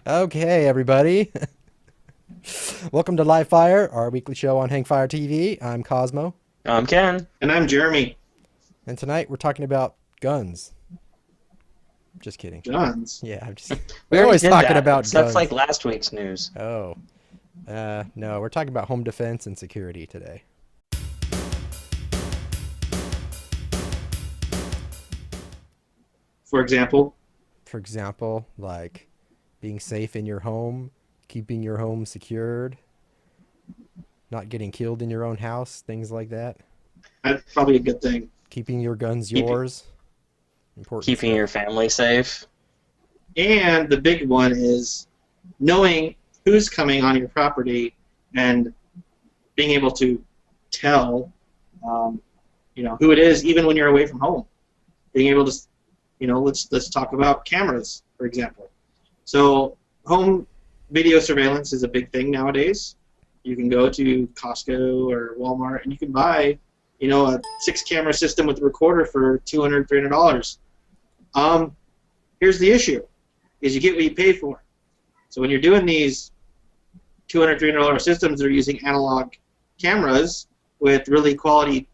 Okay, everybody. Welcome to Livefire, our weekly show on Hangfire TV. I'm Cosmo, I'm Ken. And I'm Jeremy. and tonight we're talking about guns. Just kidding. Guns. Yeah, I'm just. We We're already always did talking that. about That's guns. like last week's news. Oh, no, we're talking about home defense and security today. For example, For example, like being safe in your home, keeping your home secured, not getting killed in your own house, things like that. that's probably a good thing. Keeping your guns Keep, yours. Important keeping stuff. your family safe. And the big one is knowing who's coming on your property and being able to tell, who it is, even when you're away from home. Being able to, let's talk about cameras, for example. So home video surveillance is a big thing nowadays. You can go to Costco or Walmart and you can buy, a 6-camera system with a recorder for $200, $300. Here's the issue, is you get what you pay for. So when you're doing these $200, $300 systems that are using analog cameras with really quality,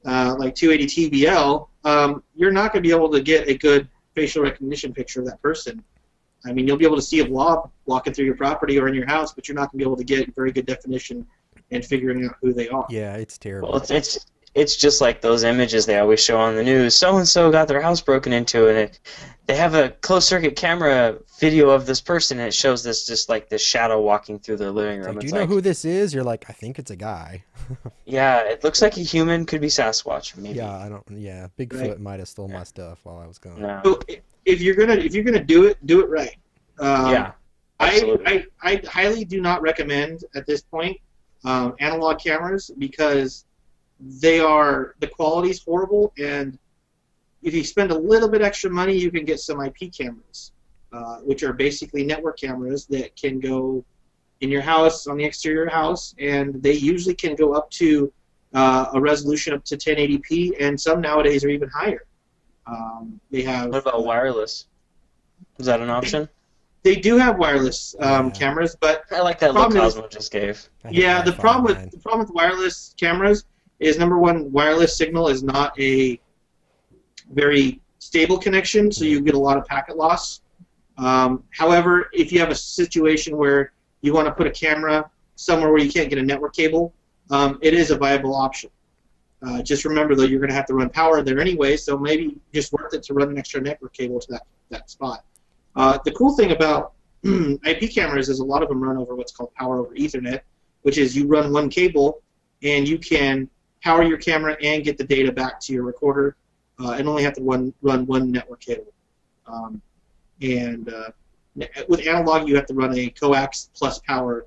like 280 TBL, you're not going to be able to get a good facial recognition picture of that person. I mean, you'll be able to see a blob walking through your property or in your house, but you're not going to be able to get very good definition and figuring out who they are. Yeah, it's terrible. Well, it's just like those images they always show on the news. So and so got their house broken into, and they have a closed circuit camera video of this person, and it shows this just like this shadow walking through their living It's room. like, do It's you know like, who this is? You're like, I think it's a guy. yeah, it looks like a human, could be Sasquatch, maybe. Yeah, I don't. Yeah, Bigfoot Right. might have stole my stuff while I was gone. No. So if you're gonna do it right. Yeah, absolutely. I highly do not recommend at this point analog cameras because the quality's horrible, and if you spend a little bit extra money, you can get some IP cameras, which are basically network cameras that can go in your house, on the exterior of your house, and they usually can go up to a resolution up to 1080p, and some nowadays are even higher. They have. What about wireless? Is that an option? They do have wireless Yeah. cameras, but I like that look Problem is- Cosmo just gave. I hate yeah, the Wi-Fi, problem man. with wireless cameras is, number one, wireless signal is not a very stable connection, so you get a lot of packet loss. However, if you have a situation where you want to put a camera somewhere where you can't get a network cable, it is a viable option. Just remember, though, you're going to have to run power there anyway, so maybe just worth it to run an extra network cable to that spot. The cool thing about IP cameras is a lot of them run over what's called power over Ethernet, which is you run one cable and you can power your camera and get the data back to your recorder, and only have to run one network cable. With analog, you have to run a coax plus power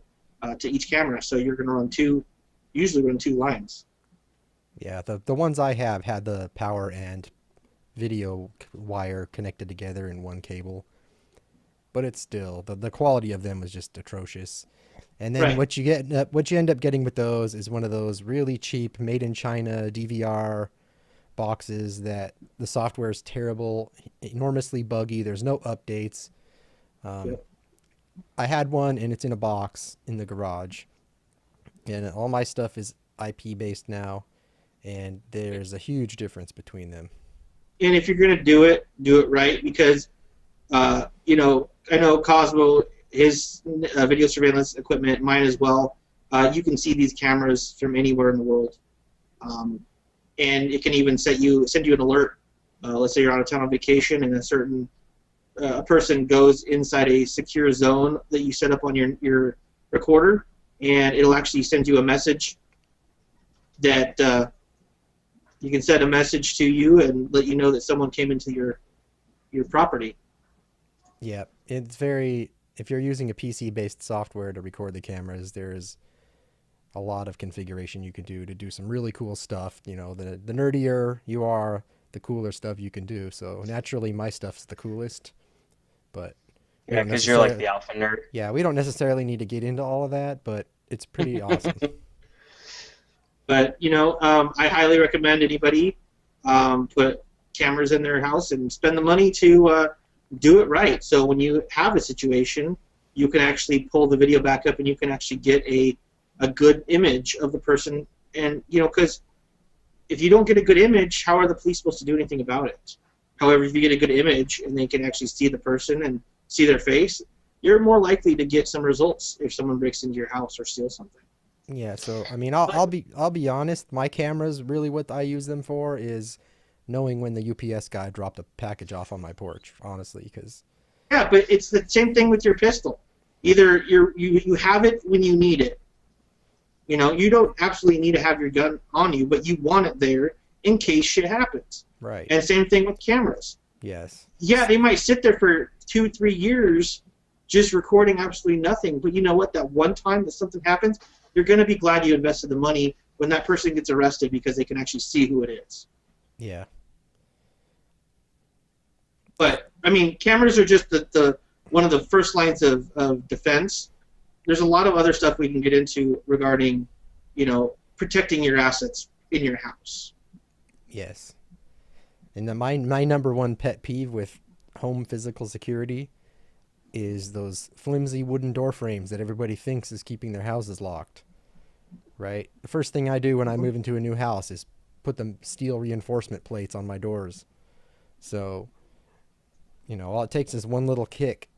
to each camera, so you're going to usually run two lines. Yeah, the ones I have had the power and video wire connected together in one cable, but it's still the quality of them was just atrocious. And then Right. what you end up getting with those is one of those really cheap made in China DVR boxes that the software is terrible, enormously buggy. There's no updates. Yep. I had one and it's in a box in the garage, and all my stuff is IP based now, and there's a huge difference between them. And if you're going to do it right, because I know Cosmo, his video surveillance equipment, mine as well. You can see these cameras from anywhere in the world, and it can even send you an alert. Let's say you're out of town on vacation, and a person goes inside a secure zone that you set up on your recorder, and it'll actually send you a message that you can send a message to you and let you know that someone came into your property. Yeah, it's very. If you're using a PC-based software to record the cameras, there's a lot of configuration you can do to do some really cool stuff. The nerdier you are, the cooler stuff you can do. So naturally, my stuff's the coolest, but we Yeah, don't because you're like necessarily- the alpha nerd. yeah, we don't necessarily need to get into all of that, but it's pretty awesome. But I highly recommend anybody put cameras in their house and spend the money to do it right. So when you have a situation, you can actually pull the video back up and you can actually get a good image of the person. And, because if you don't get a good image, how are the police supposed to do anything about it? However, if you get a good image and they can actually see the person and see their face, you're more likely to get some results if someone breaks into your house or steals something. Yeah, so I mean, I'll be honest. My cameras, really, what I use them for is knowing when the UPS guy dropped a package off on my porch. Honestly, because Yeah, but it's the same thing with your pistol. Either you have it when you need it. You don't absolutely need to have your gun on you, but you want it there in case shit happens. right. And same thing with cameras. Yes. Yeah, they might sit there for 2-3 years just recording absolutely nothing, but you know what? That one time that something happens, you're going to be glad you invested the money when that person gets arrested because they can actually see who it is. Yeah. But, I mean, cameras are just the one of the first lines of defense. There's a lot of other stuff we can get into regarding, protecting your assets in your house. Yes. And my number one pet peeve with home physical security is those flimsy wooden door frames that everybody thinks is keeping their houses locked. Right? The first thing I do when I move into a new house is put the steel reinforcement plates on my doors. So, all it takes is one little kick.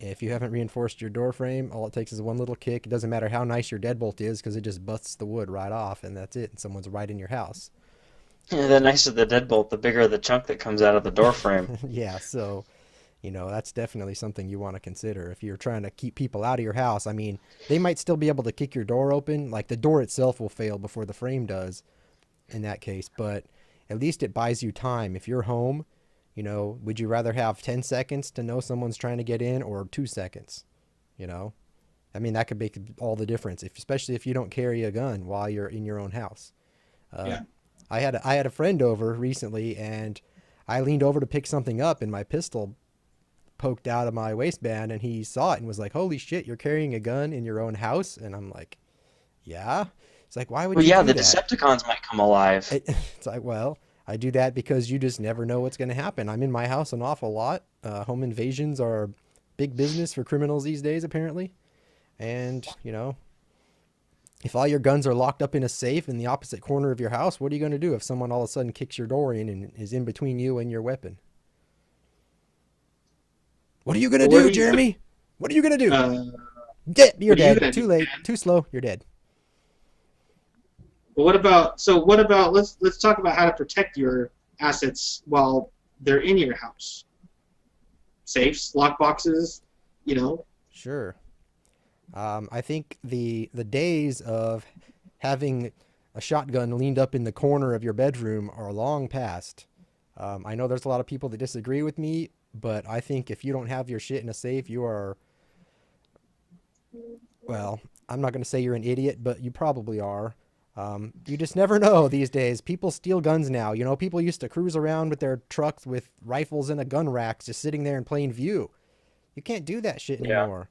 If you haven't reinforced your door frame, all it takes is one little kick. It doesn't matter how nice your deadbolt is because it just busts the wood right off and that's it. And someone's right in your house. Yeah, the nicer the deadbolt, the bigger the chunk that comes out of the door frame. Yeah, so, that's definitely something you want to consider. If you're trying to keep people out of your house, I mean, they might still be able to kick your door open. Like, the door itself will fail before the frame does in that case. But at least it buys you time. If you're home, would you rather have 10 seconds to know someone's trying to get in or 2 seconds? I mean, that could make all the difference, especially if you don't carry a gun while you're in your own house. Yeah. I had a friend over recently, and I leaned over to pick something up, and my pistol poked out of my waistband, and he saw it and was like, "Holy shit, you're carrying a gun in your own house?" And I'm like, "Yeah." It's like, "Why would Well, you yeah, do the that?" Decepticons might come alive. It's like, well, I do that because you just never know what's going to happen. I'm in my house an awful lot. Home invasions are big business for criminals these days, apparently. And, if all your guns are locked up in a safe in the opposite corner of your house, what are you going to do if someone all of a sudden kicks your door in and is in between you and your weapon? What are you going to do, Jeremy? What are you going to do? You're dead. Too late. Too slow. You're dead. But what about let's talk about how to protect your assets while they're in your house. Safes, lockboxes, Sure. I think the days of having a shotgun leaned up in the corner of your bedroom are long past. I know there's a lot of people that disagree with me, but I think if you don't have your shit in a safe, you are, well, I'm not going to say you're an idiot, but you probably are. You just never know these days. People steal guns now. People used to cruise around with their trucks with rifles in a gun rack just sitting there in plain view. You can't do that shit anymore.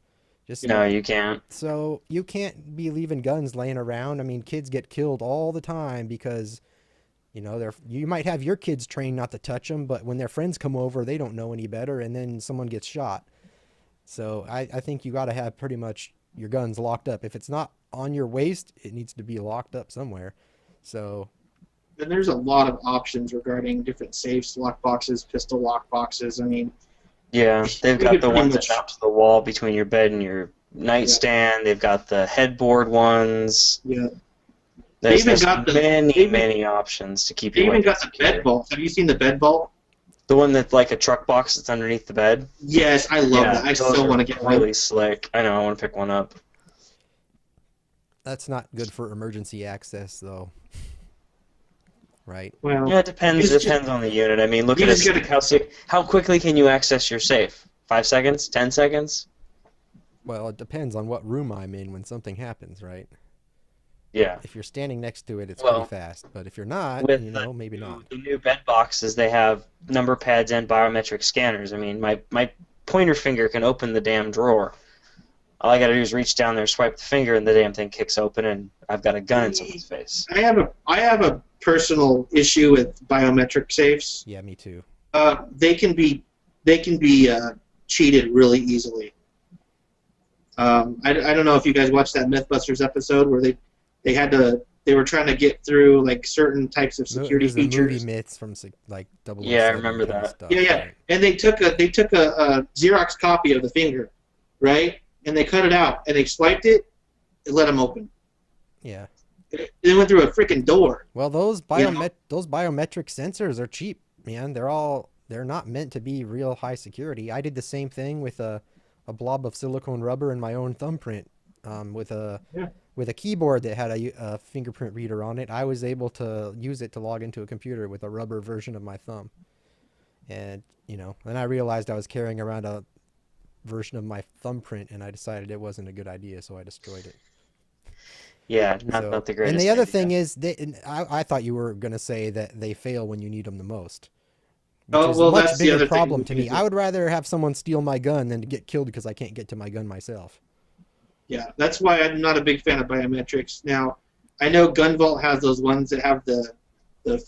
No, you can't. So you can't be leaving guns laying around. I mean, kids get killed all the time because, you might have your kids trained not to touch them, but when their friends come over, they don't know any better, and then someone gets shot. So I think you got to have pretty much your guns locked up. If it's not on your waist, it needs to be locked up somewhere. So. And there's a lot of options regarding different safes, lockboxes, pistol lockboxes. I mean. Yeah, they've got the ones that mount to the wall between your bed and your nightstand. Yeah. They've got the headboard ones. Yeah. There's many options to keep you. They even got the bed vault. Have you seen the bed vault? The one that's like a truck box that's underneath the bed? Yes, I love that. I still want to get one. Really slick. I know, I want to pick one up. That's not good for emergency access, though. Right? Well, yeah, it depends. It depends on the unit. I mean, look at it. How quickly can you access your safe? 5 seconds? 10 seconds? Well, it depends on what room I'm in when something happens, right? Yeah. If you're standing next to it, it's pretty fast. But if you're not, maybe not. The new bed boxes, they have number pads and biometric scanners. I mean, my pointer finger can open the damn drawer. All I gotta do is reach down there, swipe the finger, and the damn thing kicks open, and I've got a gun in someone's face. I have a personal issue with biometric safes. Yeah, me too. They can be they can be cheated really easily. I don't know if you guys watched that MythBusters episode where they were trying to get through like certain types of security There's the movie features. myths from like 007 Yeah, I remember kind of that. stuff, Yeah. right? And they took a Xerox copy of the finger, right? And they cut it out and they swiped it and let them open. Yeah. They went through a freaking door. Well, those You know? those biometric sensors are cheap, man. They're not meant to be real high security. I did the same thing with a blob of silicone rubber and my own thumbprint, with a keyboard that had a fingerprint reader on it. I was able to use it to log into a computer with a rubber version of my thumb. And, then I realized I was carrying around a version of my thumbprint, and I decided it wasn't a good idea, so I destroyed it. Yeah, not the greatest. And the other idea. thing is, I thought you were going to say that they fail when you need them the most. Which Oh, is well, a much that's the bigger other thing problem we to me. do. I would rather have someone steal my gun than to get killed because I can't get to my gun myself. Yeah, that's why I'm not a big fan of biometrics. Now, I know Gun Vault has those ones that have the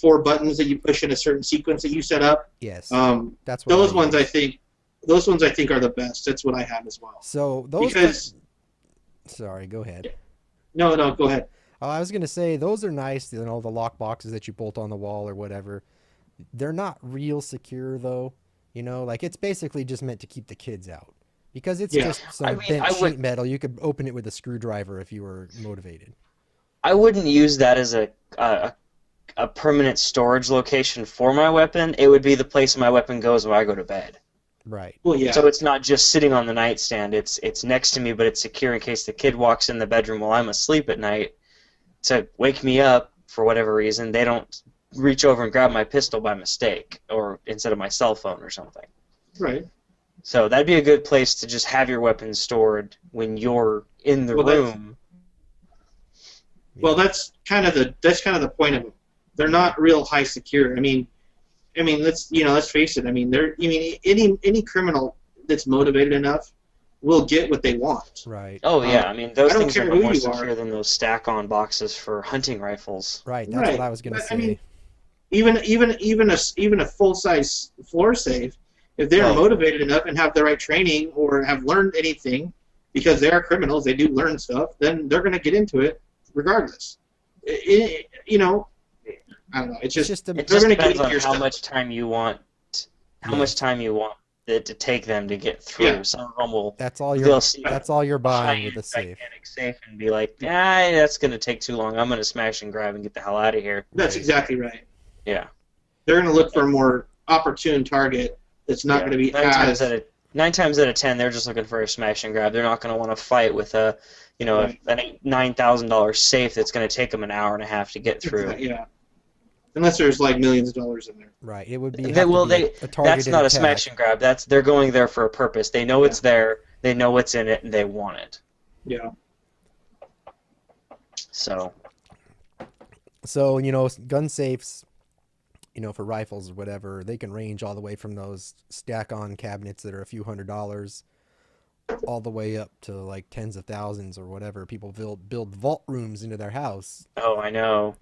4 buttons that you push in a certain sequence that you set up. Yes, that's what Those I ones use. I think are the best. That's what I have as well. So those. Because Sorry, go ahead. no, go ahead. Oh, I was gonna say those are nice. The lock boxes that you bolt on the wall or whatever. They're not real secure though. Like it's basically just meant to keep the kids out because it's Yeah. just some I mean, bent I would- sheet metal. You could open it with a screwdriver if you were motivated. I wouldn't use that as a permanent storage location for my weapon. It would be the place my weapon goes when I go to bed. Right. Well, yeah. So it's not just sitting on the nightstand. It's next to me, but it's secure in case the kid walks in the bedroom while I'm asleep at night to wake me up for whatever reason. They don't reach over and grab my pistol by mistake or instead of my cell phone or something. Right. So that'd be a good place to just have your weapons stored when you're in the Well, that's- room. Well, that's kind of the point of them. They're not real high secure. I mean, let's face it. I mean, any criminal that's motivated enough will get what they want. Right. Oh yeah, I mean those I don't things are care no who more you secure are. than those stack-on boxes for hunting rifles. Right. That's Right. what I was gonna But, say. I mean, even a full-size floor safe, if they're Oh. motivated enough and have the right training or have learned anything, because they are criminals, they do learn stuff, then they're going to get into it regardless. I don't know. It's just a, It They're just gonna depends get on your how stuff. much time you want. How Yeah. much time you want it to take them to get through. Yeah. Some of them will. that's all They'll you're. see That's all you're buying giant, with a safe. gigantic safe and be like, that's going to take too long. I'm going to smash and grab and get the hell out of here. that's Right. exactly right. Yeah. They're going to look for a more opportune target that's not going to be as 9 times out of 10, they're just looking for a smash and grab. They're not going to want to fight with Right. an $9,000 safe that's going to take them an hour and a half to get through. Yeah. Unless there's like millions of dollars in there. Right. It would be. They- have to well, be they- a targeted That's not a attack. smash and grab. They're going there for a purpose. They know it's there. They know what's in it, and they want it. Yeah. So So gun safes, for rifles or whatever, they can range all the way from those stack-on cabinets that are a few $100s, all the way up to like tens of thousands or whatever. People build vault rooms into their house. oh, I know.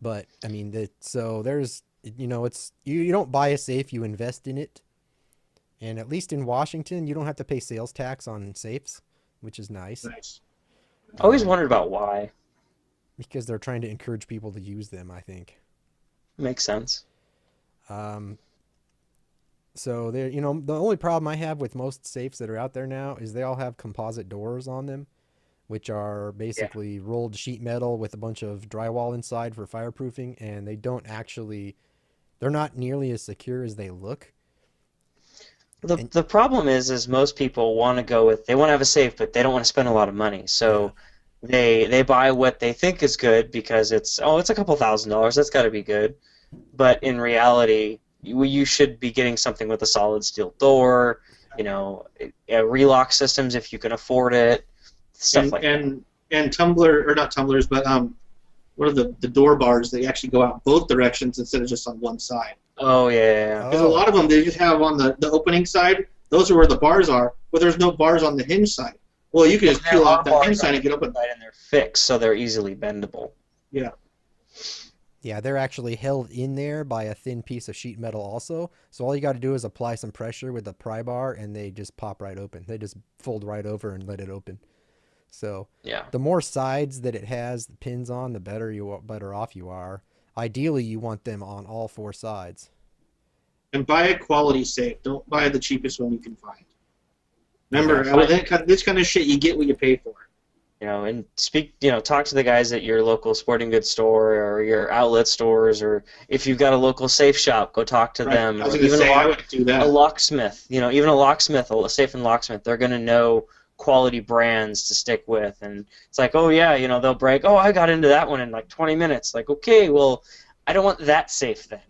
But I mean, so there's it's you don't buy a safe, you invest in it. And at least in Washington, you don't have to pay sales tax on safes, which is nice. Nice. I always wondered about why. Because they're trying to encourage people to use them, I think. Makes sense. So there, the only problem I have with most safes that are out there now is they all have composite doors on them, which are basically rolled sheet metal with a bunch of drywall inside for fireproofing, and they're not nearly as secure as they look. The problem is most people want to they want to have a safe, but they don't want to spend a lot of money. So they buy what they think is good because it's a couple $1,000s. That's got to be good. But in reality, you should be getting something with a solid steel door, relock systems if you can afford it, stuff like that. And tumbler, or not tumblers, but what are the door bars? They actually go out both directions instead of just on one side. Oh yeah. Because a lot of them they just have on the opening side. Those are where the bars are, but there's no bars on the hinge side. Well, you can just peel off that hinge side and get open. And they're fixed, so they're easily bendable. Yeah. Yeah, they're actually held in there by a thin piece of sheet metal also. So all you got to do is apply some pressure with the pry bar and they just pop right open. They just fold right over and let it open. So Yeah. the more sides that it has the pins on, the better off you are. Ideally, you want them on all four sides. And buy a quality safe. Don't buy the cheapest one you can find. Remember, Yeah, with this kind of shit, you get what you pay for. And talk to the guys at your local sporting goods store or your outlet stores, or if you've got a local safe shop, go talk to Right. them. I was Or going to even say, I would do a that. locksmith, even a safe and locksmith, they're going to know quality brands to stick with. And it's like, oh yeah, they'll brag, oh, I got into that one in like 20 minutes. Like, okay, well, I don't want that safe then,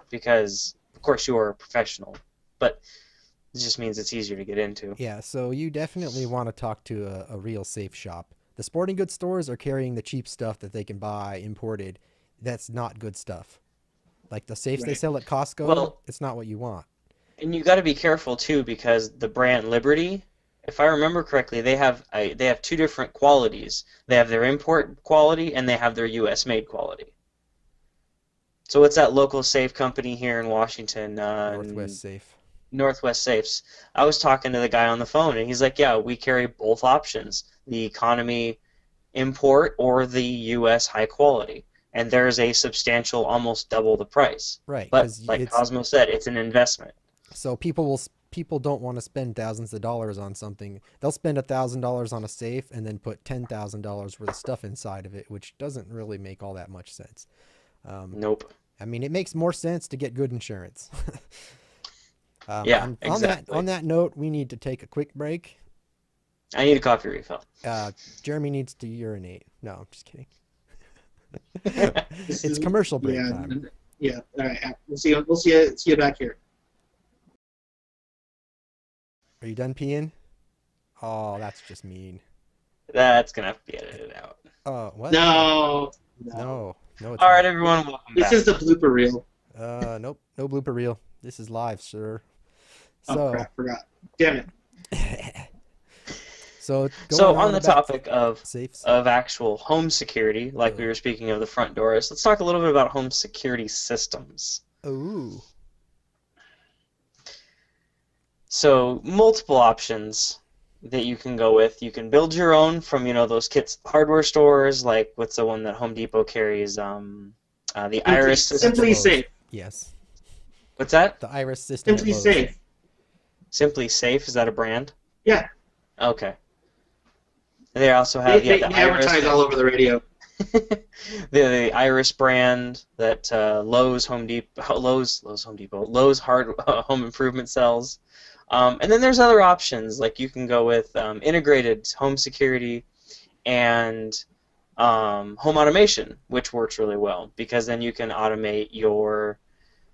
because of course you are a professional, but it just means it's easier to get into. Yeah, so you definitely want to talk to a real safe shop. The sporting goods stores are carrying the cheap stuff that they can buy imported. That's not good stuff. Like the safes they Right. sell at Costco, Well, it's not what you want. and you got to be careful too, because the brand Liberty, if I remember correctly, they have two different qualities. They have their import quality and they have their U.S. made quality. So what's that local safe company here in Washington? Northwest Safe. Northwest Safes. I was talking to the guy on the phone, and he's like, "Yeah, we carry both options: the economy import or the U.S. high quality, and there's a substantial, almost double the price." Right, But because like it's Cosmo said, it's an investment. so people don't want to spend thousands of dollars on something. They'll spend $1,000 on a safe and then put $10,000 worth of stuff inside of it, which doesn't really make all that much sense. Nope. I mean, it makes more sense to get good insurance. Yeah, and exactly. on that note, we need to take a quick break. I need a coffee refill. Jeremy needs to urinate. No, I'm just kidding. This It's is- commercial break yeah, time. Yeah. All right. We'll see you back here. Are you done peeing? Oh, that's just mean. That's gonna have to be edited out. Oh, what? No. No, it's All right, not. everyone, welcome This back. is the blooper reel. Nope, no blooper reel. This is live, sir. Oh So, crap! Forgot. Damn it. so So going on the about topic of safes. actual home security, like we were speaking of the front doors, let's talk a little bit about home security systems. Ooh, So multiple options that you can go with. You can build your own from those kits hardware stores, like what's the one that Home Depot carries? The Iris system. Simply Safe. yes, What's that? the Iris system. at Simply Lowe's. Safe. Simply Safe. Is that a brand? Yeah. Okay. They also have They the advertise Iris. all over the radio. The Iris brand that Lowe's Home Depot, Lowe's home improvement sells. And then there's other options, like you can go with integrated home security and home automation, which works really well, because then you can automate your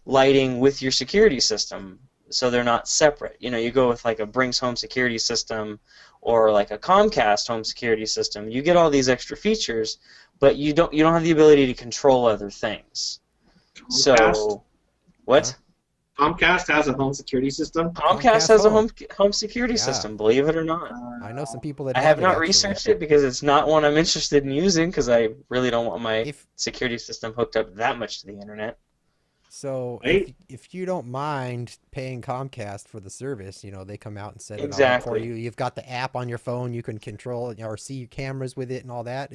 lighting with your security system, so they're not separate. You go with like a Brinks home security system or like a Comcast home security system. You get all these extra features, but you don't have the ability to control other things. Comcast? So, what? Comcast has a home security system. Comcast has a Home. home security Yeah. system, believe it or not. I know some people that I have it, not actually. researched it because it's not one I'm interested in using, because I really don't want my If security system hooked up that much to the internet. so, Right. if you don't mind paying Comcast for the service, they come out and set it all up for Exactly. you. You've got the app on your phone. You can control or see your cameras with it and all that.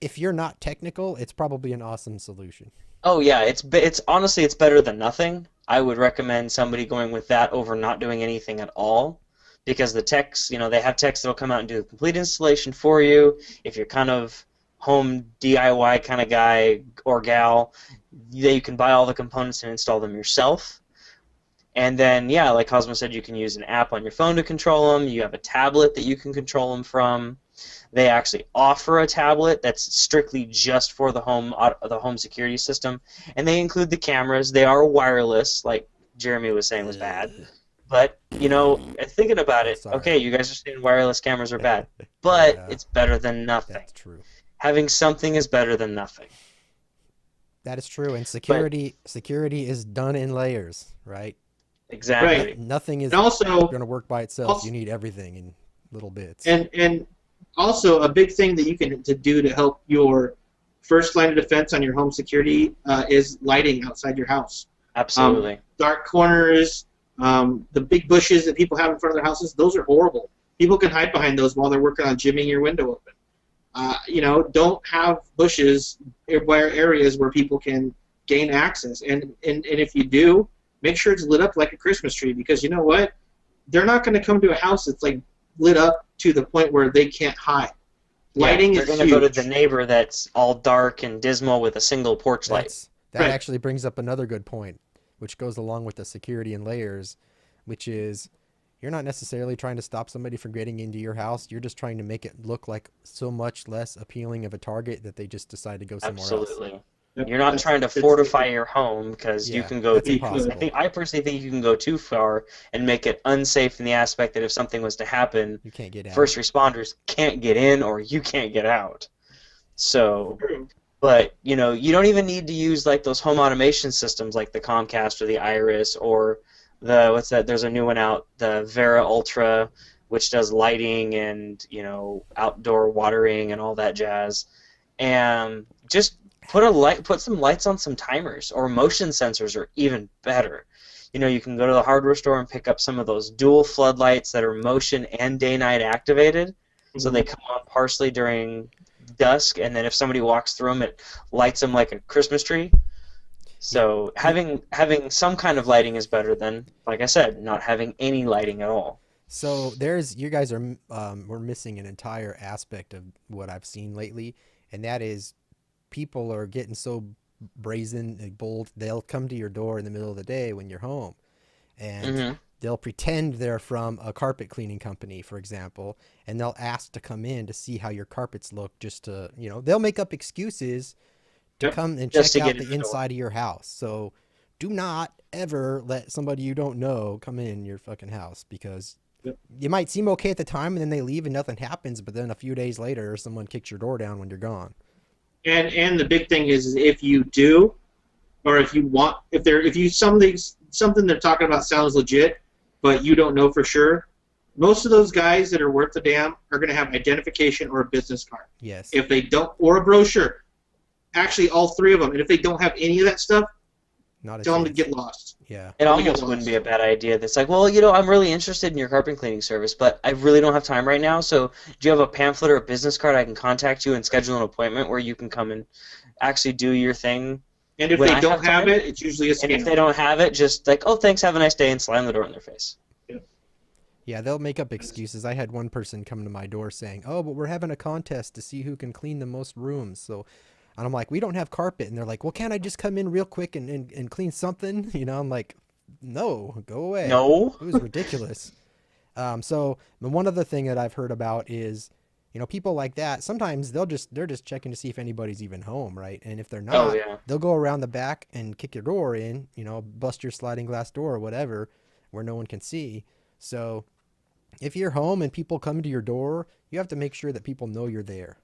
If you're not technical, it's probably an awesome solution. Oh yeah, it's honestly it's better than nothing. I would recommend somebody going with that over not doing anything at all, because the techs, they have techs that'll come out and do the complete installation for you. If you're kind of home DIY kind of guy or gal, you can buy all the components and install them yourself. And then, yeah, like Cosmo said, you can use an app on your phone to control them. You have a tablet that you can control them from. They actually offer a tablet that's strictly just for the home security system, and they include the cameras. They are wireless, like Jeremy was saying was bad. But thinking about it, Sorry. okay, you guys are saying wireless cameras are bad, but Yeah. it's better than nothing. That's true. Having something is better than nothing. That is true. And security is done in layers, right? Exactly. Right. Nothing is And also, going to work by itself. also- You need everything in little bits. and also a big thing that you can do to help your first line of defense on your home security is lighting outside your house. Absolutely. Dark corners, the big bushes that people have in front of their houses, those are horrible. People can hide behind those while they're working on jimmying your window open. Don't have bushes where areas where people can gain access. And if you do, make sure it's lit up like a Christmas tree, because you know what? They're not going to come to a house that's like lit up to the point where they can't hide. Lighting is huge. They're going to go to the neighbor that's all dark and dismal with a single porch light. That actually brings up another good point, which goes along with the security and layers, which is you're not necessarily trying to stop somebody from getting into your house. You're just trying to make it look like so much less appealing of a target that they just decide to go somewhere else. Absolutely. You're not trying to fortify your home, because you can go. I personally think you can go too far and make it unsafe in the aspect that if something was to happen, you can't get out. First responders can't get in, or you can't get out. So, but you don't even need to use like those home automation systems like the Comcast or the Iris or the what's that? There's a new one out, the Vera Ultra, which does lighting and outdoor watering and all that jazz, and just put some lights on some timers, or motion sensors are even better. You can go to the hardware store and pick up some of those dual floodlights that are motion and day-night activated, so they come on partially during dusk, and then if somebody walks through them, it lights them like a Christmas tree. So having some kind of lighting is better than, like I said, not having any lighting at all. So you guys are we're missing an entire aspect of what I've seen lately, and that is people are getting so brazen and bold. They'll come to your door in the middle of the day when you're home, and they'll pretend they're from a carpet cleaning company, for example, and they'll ask to come in to see how your carpets look, just to, they'll make up excuses to come and check out the inside of your house. So do not ever let somebody you don't know come in your fucking house, because you might seem okay at the time and then they leave and nothing happens, but then a few days later someone kicks your door down when you're gone. And the big thing is if you do, or if something they're talking about sounds legit, but you don't know for sure, most of those guys that are worth the damn are going to have identification or a business card. Yes. If they don't, or a brochure. Actually, all three of them. And if they don't have any of that stuff, tell them to get lost. Yeah. It almost wouldn't be a bad idea. That's like, well, I'm really interested in your carpet cleaning service, but I really don't have time right now. So do you have a pamphlet or a business card I can contact you and schedule an appointment where you can come and actually do your thing? And if they don't have it, it's usually a scam. And if they don't have it, just like, oh, thanks, have a nice day, and slam the door in their face. Yeah, they'll make up excuses. I had one person come to my door saying, oh, but we're having a contest to see who can clean the most rooms. And I'm like, we don't have carpet. And they're like, well, can't I just come in real quick and clean something? I'm like, no, go away. No. It was ridiculous. So one other thing that I've heard about is, people like that, sometimes they're just checking to see if anybody's even home, right? And if they're not, they'll go around the back and kick your door in, bust your sliding glass door or whatever, where no one can see. So if you're home and people come to your door, you have to make sure that people know you're there,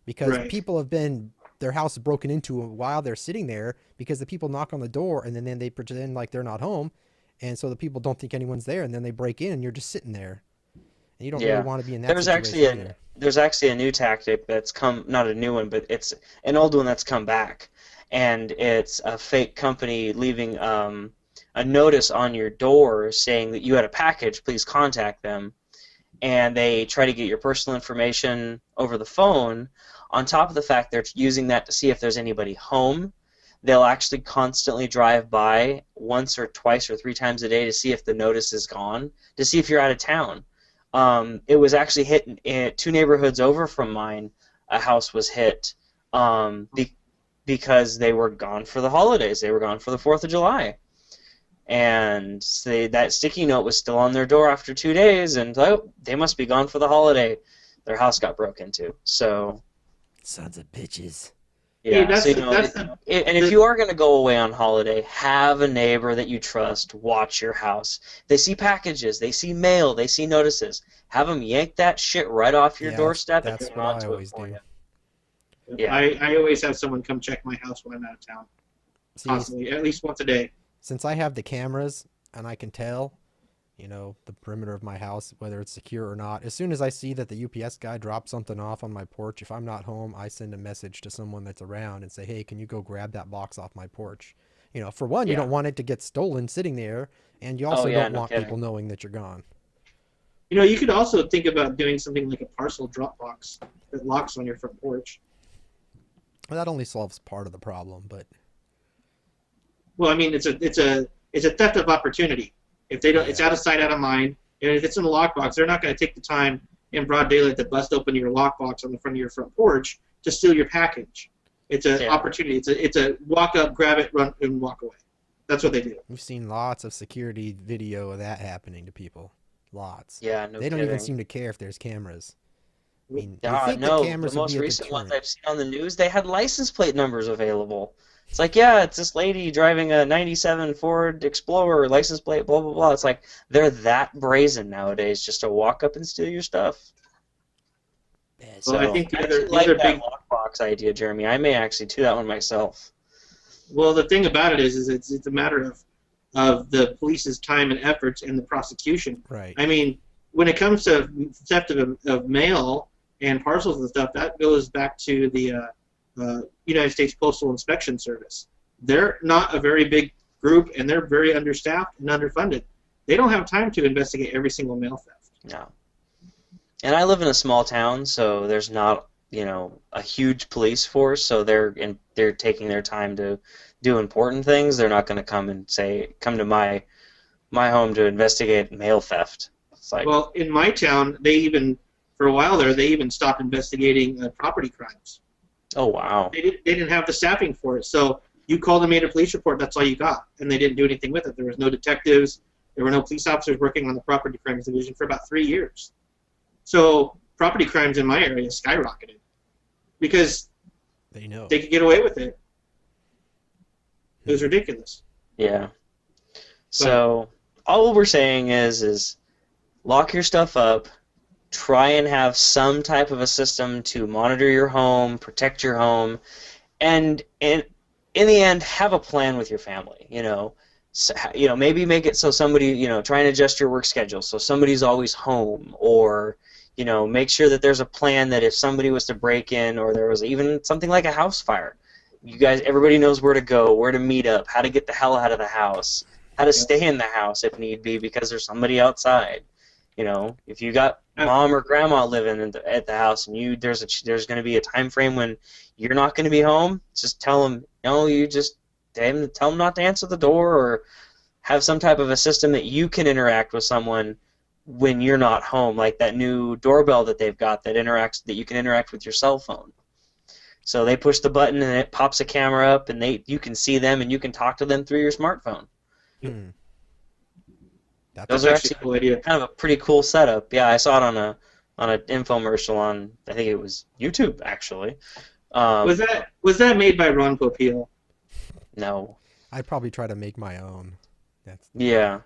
because people have been their house is broken into while they're sitting there, because the people knock on the door and then they pretend like they're not home, and so the people don't think anyone's there, and then they break in and you're just sitting there, and you don't really want to be in that situation. There's actually a new tactic that's come, not a new one, but it's an old one that's come back, and it's a fake company leaving a notice on your door saying that you had a package, please contact them, and they try to get your personal information over the phone. On top of the fact they're using that to see if there's anybody home, they'll actually constantly drive by once or twice or three times a day to see if the notice is gone, to see if you're out of town. It was actually hit in 2 neighborhoods over from mine. A house was hit because they were gone for the holidays. They were gone for the 4th of July. And that sticky note was still on their door after 2 days, and they must be gone for the holiday. Their house got broke into. So... Sons of bitches. Yeah, and if you are going to go away on holiday, have a neighbor that you trust watch your house. They see packages, they see mail, they see notices. Have them yank that shit right off your doorstep and hang on to it for you. Yeah. I always have someone come check my house when I'm out of town. Constantly, at least once a day. Since I have the cameras and I can tell, the perimeter of my house, whether it's secure or not. As soon as I see that the UPS guy dropped something off on my porch, if I'm not home, I send a message to someone that's around and say, hey, can you go grab that box off my porch? For one, you Yeah. don't want it to get stolen sitting there, and you Oh also yeah, don't no want kidding. people knowing that you're gone. You could also think about doing something like a parcel drop box that locks on your front porch. Well, that only solves part of the problem, but Well, I mean, it's a theft of opportunity. If they don't, it's Yeah. out of sight, out of mind. And if it's in a lockbox, they're not going to take the time in broad daylight to bust open your lockbox on the front of your front porch to steal your package. It's an Yeah. opportunity. It's a walk up, grab it, run, and walk away. That's what they do. we've seen lots of security video of that happening to people. Lots. Yeah, no They don't kidding. even seem to care if there's cameras. I mean, you Yeah, think the no, cameras the would most be a recent ones deterrent. I've seen on the news, they had license plate numbers available. It's like, yeah, it's this lady driving a 97 Ford Explorer, license plate, blah, blah, blah. It's like, they're that brazen nowadays just to walk up and steal your stuff. Well, I think I the actually other like that big. lockbox idea, Jeremy. I may actually do that one myself. Well, the thing about it is it's a matter of the police's time and efforts and the prosecution. Right. I mean, when it comes to theft of mail and parcels and stuff, that goes back to the United States Postal Inspection Service. They're not a very big group, and they're very understaffed and underfunded. They don't have time to investigate every single mail theft. No. And I live in a small town, so there's not, a huge police force, so they're taking their time to do important things. They're not going to come to my home to investigate mail theft. It's like, Well, in my town, for a while there, they even stopped investigating property crimes. oh wow. They didn't have the staffing for it. So you called and made a police report, that's all you got. And they didn't do anything with it. There was no detectives. There were no police officers working on the property crimes division for about 3 years. So property crimes in my area skyrocketed because They know. they could get away with it. It was ridiculous. Yeah. So all we're saying is lock your stuff up, try and have some type of a system to monitor your home, protect your home, and in the end, have a plan with your family. So, maybe make it so somebody, try and adjust your work schedule so somebody's always home, or make sure that there's a plan that if somebody was to break in, or there was even something like a house fire, everybody knows where to go, where to meet up, how to get the hell out of the house, how to stay in the house if need be because there's somebody outside. If you got mom or grandma living at the house and there's going to be a time frame when you're not going to be home, just tell them, tell them not to answer the door, or have some type of a system that you can interact with someone when you're not home, like that new doorbell that they've got that you can interact with your cell phone. So they push the button and it pops a camera up, and you can see them and you can talk to them through your smartphone. Hmm. Those That's are actually a cool idea. kind of a pretty cool setup. Yeah, I saw it on an infomercial on, I think it was YouTube actually. Was that made by Ron Popeil? No. I'd probably try to make my own. Yeah.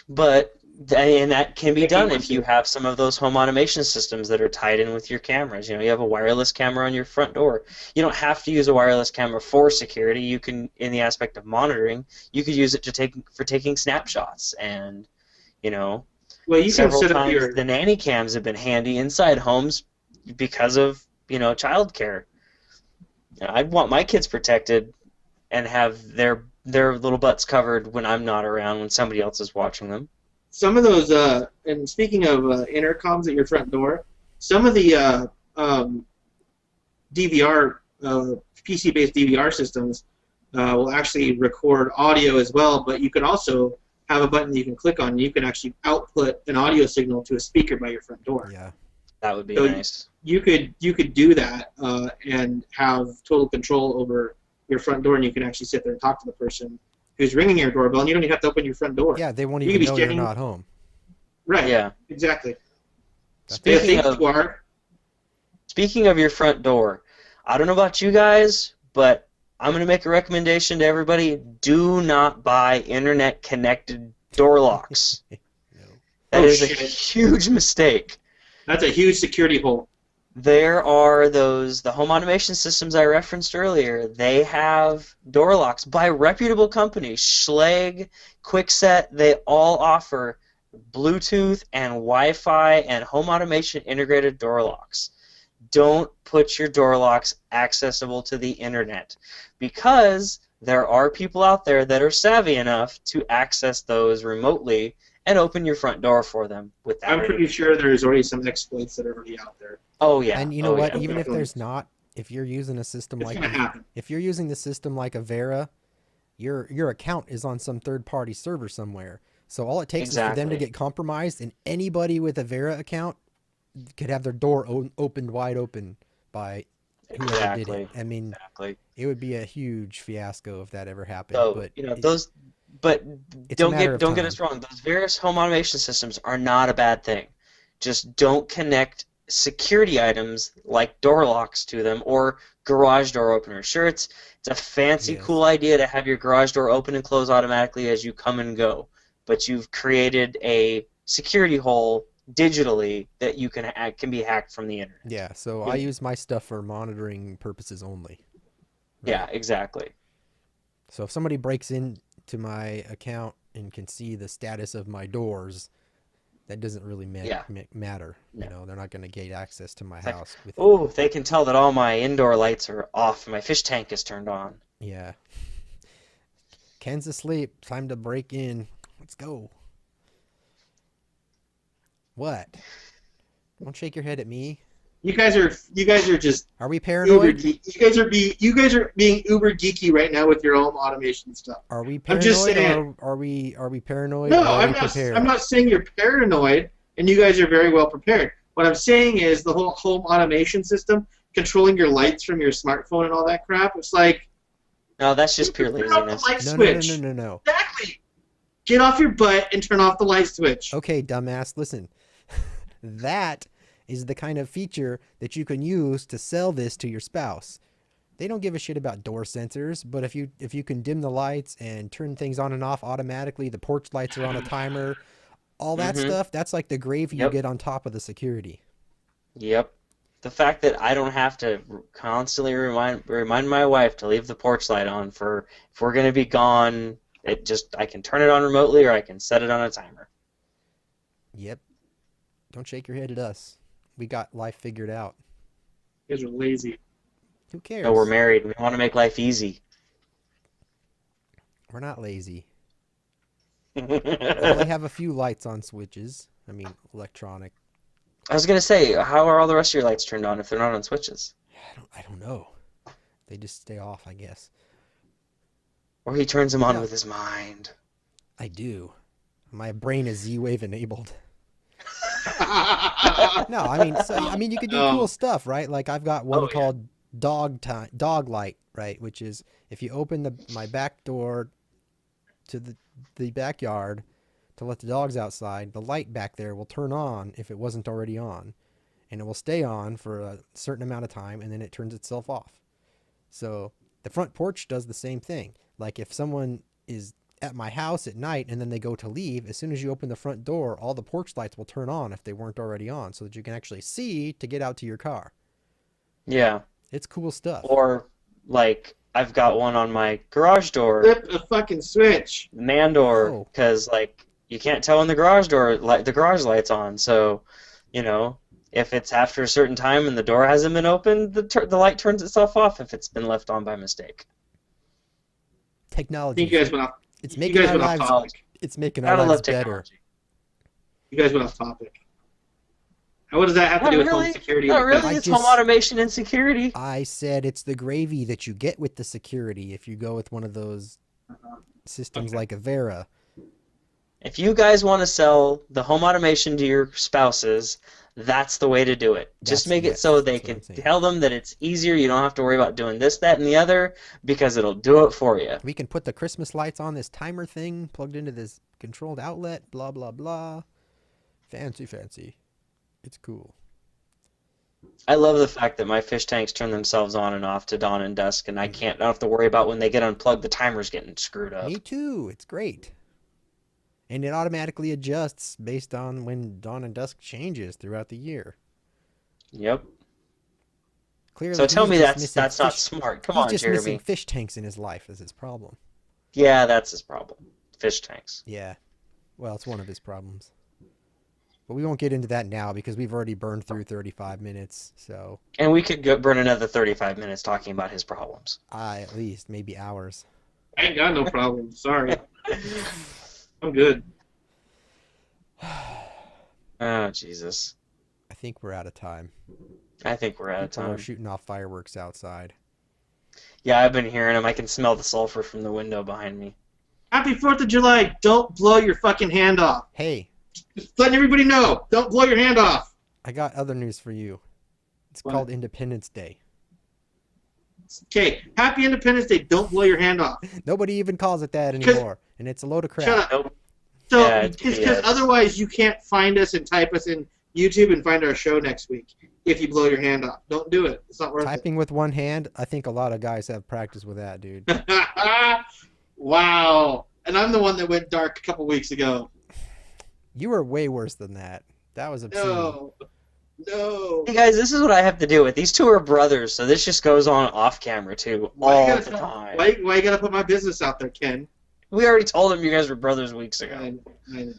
But and that can be Make done one if you too. have some of those home automation systems that are tied in with your cameras. You have a wireless camera on your front door. You don't have to use a wireless camera for security. You can, in the aspect of monitoring, you could use it for taking snapshots. And Well, you can several set up times your. the nanny cams have been handy inside homes because of childcare. I'd want my kids protected and have their little butts covered when I'm not around, when somebody else is watching them. Some of those, and speaking of intercoms at your front door, some of the DVR, PC-based DVR systems will actually record audio as well, but you could also have a button that you can click on, and you can actually output an audio signal to a speaker by your front door. Yeah. That would be So nice. You could do that and have total control over your front door, and you can actually sit there and talk to the person who's ringing your doorbell, and you don't even have to open your front door. Yeah, they won't You even could be know you're standing- not home. Right. Yeah. Exactly. Speaking If of you are, Speaking of your front door, I don't know about you guys, but I'm going to make a recommendation to everybody. Do not buy internet-connected door locks. No. That Oh, is a shit. huge mistake. that's a huge security hole. There are the home automation systems I referenced earlier. They have door locks by reputable companies. Schlage, Kwikset, they all offer Bluetooth and Wi-Fi and home automation integrated door locks. Don't put your door locks accessible to the internet, because there are people out there that are savvy enough to access those remotely and open your front door for them without I'm pretty sure there's already some exploits that are already out there. Oh yeah. And you know oh, what? Yeah. Even if there's not, if you're using a system It's like gonna happen. if you're using the system like a Vera, your account is on some third-party server somewhere. So all it takes is for them to Exactly. get compromised, and anybody with a Vera account could have their door opened wide open by whoever did Exactly. it. I mean, Exactly. it would be a huge fiasco if that ever happened. So but those, but it's a matter of don't get time. us wrong. Those various home automation systems are not a bad thing. Just don't connect security items like door locks to them or garage door openers. Sure, it's a fancy, Yes. cool idea to have your garage door open and close automatically as you come and go, but you've created a security hole digitally that you can be hacked from the internet. Yeah, so I use my stuff for monitoring purposes only. Right? Yeah, exactly. So if somebody breaks into my account and can see the status of my doors, that doesn't really matter. No. You know, they're not going to gain access to my like, house with it. Oh, they can tell that all my indoor lights are off and my fish tank is turned on. Yeah. Ken's asleep. Time to break in. Let's go. What? Don't shake your head at me. You guys are just Are we uber paranoid? geek. You guys are being uber geeky right now with your home automation stuff. Are we I'm paranoid? just saying. Or are we paranoid? No, or are I'm we not. prepared? I'm not saying you're paranoid, and you guys are very well prepared. What I'm saying is the whole home automation system, controlling your lights from your smartphone and all that crap. It's like No, that's just pure turn off the laziness. light No, switch. no. Exactly. Get off your butt and turn off the light switch. Okay, dumbass, listen. That is the kind of feature that you can use to sell this to your spouse. They don't give a shit about door sensors, but if you can dim the lights and turn things on and off automatically, the porch lights are on a timer, all that Mhm. stuff, that's like the gravy you Yep. get on top of the security. Yep. The fact that I don't have to constantly remind my wife to leave the porch light on for if we're gonna be gone, I can turn it on remotely or I can set it on a timer. Yep. Don't shake your head at us. We got life figured out. You guys are lazy. Who cares? No, we're married. We want to make life easy. We're not lazy. I Well, they have a few lights on switches. I mean, electronic. was gonna say, how are all the rest of your lights turned on if they're not on switches? I don't know. They just stay off, I guess. Or he turns them on Yeah. with his mind. I do. My brain is Z-Wave enabled. No, I mean, you could do cool stuff, right? Like I've got one Oh, yeah. called dog light, right? Which is if you open my back door to the backyard to let the dogs outside, the light back there will turn on if it wasn't already on, and it will stay on for a certain amount of time, and then it turns itself off. So the front porch does the same thing. Like if someone is at my house at night and then they go to leave, as soon as you open the front door, all the porch lights will turn on if they weren't already on, so that you can actually see to get out to your car. Yeah. It's cool stuff. Or like I've got one on my garage door, Flip a fucking switch. man door, Oh. because like you can't tell when the garage door the garage light's on. So, if it's after a certain time and the door hasn't been opened, the light turns itself off if it's been left on by mistake. I Technology. think you guys went off. It's you making guys our went off lives. topic. It's making our Gotta love lives better. technology. You guys went off topic. What does that have to Not do with really. home security? Not like that? really. I It's just- home automation and security. I said it's the gravy that you get with the security if you go with one of those systems like a Vera. If you guys want to sell the home automation to your spouses, that's the way to do it. Just That's- make it yes, so they that's what can I'm saying. tell them that it's easier. You don't have to worry about doing this, that, and the other because it'll do it for you. We can put the Christmas lights on this timer thing plugged into this controlled outlet, blah, blah, blah. Fancy. It's cool. I love the fact that my fish tanks turn themselves on and off to dawn and dusk, and I don't have to worry about when they get unplugged, the timer's getting screwed up. Me too. It's great. And it automatically adjusts based on when dawn and dusk changes throughout the year. Yep. Clearly, So tell he's me just that's missing not fish- smart. Come he's on, just missing Jeremy. fish tanks in his life is his problem. Yeah, that's his problem. Fish tanks. Yeah. Well, it's one of his problems. But we won't get into that now because we've already burned through 35 minutes. So, And we could burn another 35 minutes talking about his problems. at least maybe hours. I ain't got no problem. Sorry. I'm good. Oh, Jesus. I think we're out of time. I think we're out of People are time. shooting off fireworks outside. Yeah, I've been hearing them. I can smell the sulfur from the window behind me. Happy 4th of July. Don't blow your fucking hand off. Hey, Just letting everybody know. Don't blow your hand off. I got other news for you. It's What? called Independence Day. Okay, happy Independence Day. Don't blow your hand off. Nobody even calls it that 'Cause- anymore, and it's a load of crap. Shut up. Nope. So, Yeah, it's because BS. otherwise you can't find us and type us in YouTube and find our show next week if you blow your hand off. Don't do it. It's not worth Typing with one hand, I think a lot of guys have practice with that, dude. it. Wow. And I'm the one that went dark a couple weeks ago. You were way worse than that. That was obscene. No. No. Hey guys, this is what I have to deal with. These two are brothers, so this just goes on off camera too, all you the gotta time. why you gotta put my business out there, Ken? We already told them you guys were brothers weeks ago. I-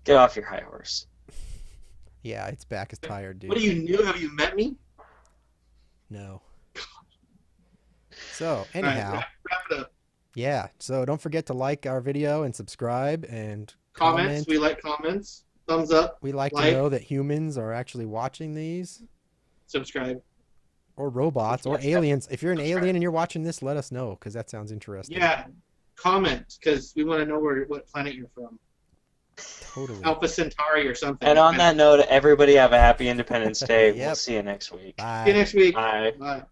Get off your high horse. Yeah, its back is tired, dude. What are you new? Have you met me? No. So, All right, anyhow, wrap it up. yeah. So don't forget to like our video and subscribe and Comments. comment. We like comments. Thumbs up. We like to like. know that humans are actually watching these, Subscribe. or robots, or Yes, aliens. If you're an subscribe. alien and you're watching this, let us know, because that sounds interesting. Yeah. Comment, because we want to know what planet you're from. Totally. Alpha Centauri or something. And on that note, everybody have a happy Independence Day. We'll Yep. see you next week. Bye. See you next week. Bye. Bye.